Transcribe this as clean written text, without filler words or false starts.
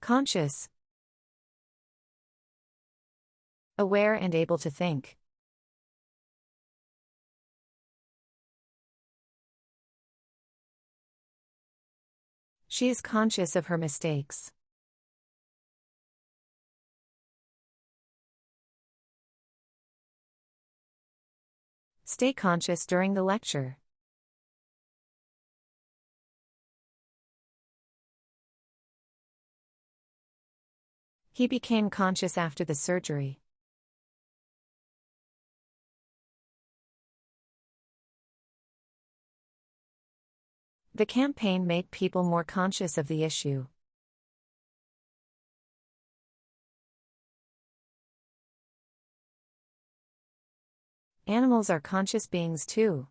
Conscious. Aware and able to think. She is conscious of her mistakes. Stay conscious during the lecture. He became conscious after the surgery. The campaign made people more conscious of the issue. Animals are conscious beings too.